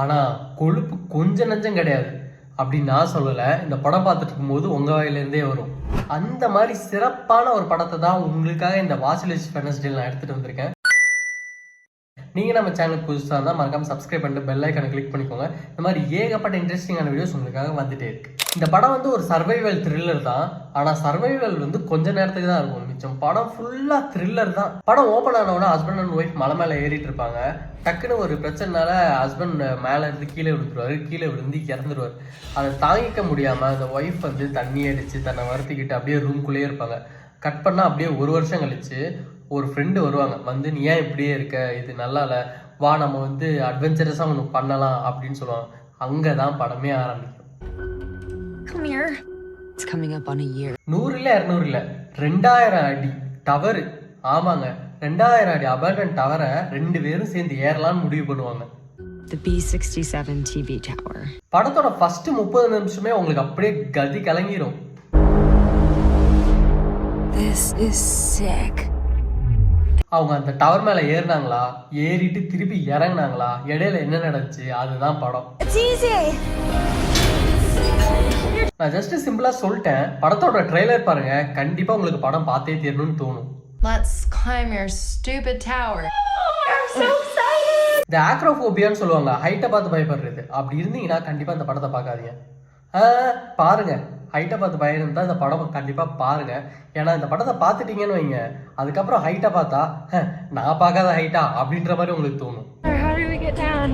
ஆனால் கொழுப்பு கொஞ்சம் நஞ்சம் கிடையாது அப்படின்னு நான் சொல்லலை. இந்த படம் பார்த்துட்டு இருக்கும்போது உங்கள் வாயிலேருந்தே வரும். அந்த மாதிரி சிறப்பான ஒரு படத்தை தான் உங்களுக்காக இந்த வாசிலிஸ் வெட்னஸ்டேல நான் எடுத்துகிட்டு வந்திருக்கேன். நீங்கள் நம்ம சேனலுக்கு புதுசாக இருந்தால் மறக்காமல் சப்ஸ்கிரைப் பண்ணிட்டு பெல் ஐக்கானை கிளிக் பண்ணிக்கோங்க. இந்த மாதிரி ஏகப்பட்ட இன்ட்ரெஸ்டிங்கான வீடியோஸ் உங்களுக்காக வந்துட்டே இருக்கு. இந்த படம் வந்து ஒரு சர்வைவல் த்ரில்லர் தான். ஆனால் சர்வைவல் வந்து கொஞ்ச நேரத்துக்கு தான் இருக்கும். மிச்சம் படம் ஃபுல்லாக த்ரில்லர் தான். படம் ஓப்பன் ஆனவுடனே ஹஸ்பண்ட் அண்ட் ஒய்ஃப் மலை மேலே ஏறிட்டு இருப்பாங்க. டக்குன்னு ஒரு பிரச்சனைனால ஹஸ்பண்ட் மேலே இருந்து கீழே விழுந்துருவாரு. கீழே விழுந்து இறந்துருவார். அதை தாங்கிக்க முடியாமல் அந்த ஒய்ஃப் வந்து தண்ணி அடித்து தன்னை வருத்திக்கிட்டு அப்படியே ரூம்குள்ளேயே இருப்பாங்க. கட் பண்ணால் அப்படியே ஒரு வருஷம் கழிச்சு ஒரு ஃப்ரெண்டு வருவாங்க. வந்து நீ ஏன் இப்படியே இருக்க, இது நல்லா இல்லை, வா நம்ம வந்து அட்வென்ச்சரஸாக ஒன்று பண்ணலாம் அப்படின்னு சொல்லுவாங்க. அங்கே தான் படமே ஆரம்பிக்கும். 100 இல்லை 200 இல்லை 2000 அடி டவரு. ஆமாங்க, 2000 அடி அபேண்டன் டவரை 2 பேரும் சேர்ந்து ஏறலாம்னு முடிவு பண்ணுவாங்க. The B67 TV tower. படத்தோட ஃபர்ஸ்ட் 30 நிமிஷமே உங்களுக்கு அப்படியே கதி கலங்கிரும். This is sick. அவங்க அந்த டவர் மேலே ஏறினாங்களா, ஏறிட்டு திருப்பி இறங்கினாங்களா, இடையில என்ன நடந்துச்சு, அதுதான் படம். நான் ஜஸ்ட் சிம்பிளா சொல்லிட்டேன். படத்தோட ட்ரெய்லர் பாருங்க, கண்டிப்பா உங்களுக்கு படம் பார்த்தே தீரணும்னு தோணும். Let's climb your stupid tower. I'm so excited. இந்த ஆக்ரோஃபோபியான்னு சொல்லுவாங்க, ஹைட்டை பார்த்து பயப்படுறது. அப்படி இருந்தீங்கன்னா கண்டிப்பா இந்த படத்தை பார்க்காதீங்க. பாருங்க, ஹைட்டை பார்த்து பயம் தான் இந்த படம் கண்டிப்பா பாருங்க. ஏன்னா இந்த படத்தை பார்த்துட்டீங்கன்னு வைங்க, அதுக்கப்புறம் ஹைட்டை பார்த்தா நான் பார்க்காத ஹைட்டா அப்படின்ற மாதிரி உங்களுக்கு தோணும். How do we get down?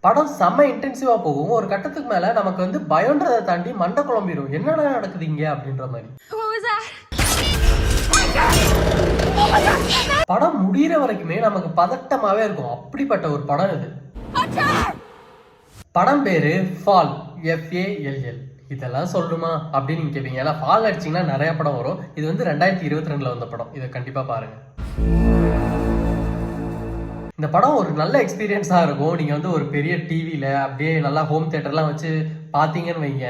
படம் செம்ம இன்டென்சிவா போகும். ஒரு கட்டத்துக்கு மேல நமக்கு வந்து பயன்றதை தாண்டி மண்டை குழம்பிடும். என்னடா நடக்குது இங்க அப்படின்ற மாதிரி. படம் முடிகிற வரைக்குமே நமக்கு பதட்டமாவே இருக்கும். அப்படிப்பட்ட ஒரு படம் இது. படம் பேரு ஃபால், FALL. இதெல்லாம் சொல்லணுமா அப்படின்னு நீங்க கேட்பீங்க. ஏன்னா ஃபால் அடிச்சிங்கன்னா நிறைய படம் வரும். இது வந்து 2022 வந்த படம். இதை கண்டிப்பா பாருங்க. இந்த படம் ஒரு நல்ல எக்ஸ்பீரியன்ஸாக இருக்கும். நீங்கள் வந்து ஒரு பெரிய டிவியில் அப்படியே நல்லா ஹோம் தியேட்டர்லாம் வச்சு பார்த்தீங்கன்னு வைங்க,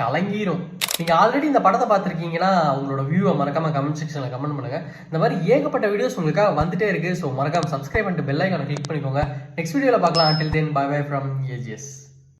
கலங்கிரும். நீங்கள் ஆல்ரெடி இந்த படத்தை பார்த்துருக்கீங்கன்னா உங்களோட வியூவை மறக்காமல் கமெண்ட் செக்ஷனில் கமெண்ட் பண்ணுங்கள். இந்த மாதிரி ஏகப்பட்ட வீடியோஸ் உங்களுக்காக வந்துட்டே இருக்குது. ஸோ மறக்காமல் சப்ஸ்கிரைப் பண்ணிட்டு பெல் ஐக்கானை கிளிக் பண்ணிக்கோங்க. நெக்ஸ்ட் வீடியோவில் பார்க்கலாம். Until then, bye bye from AGS.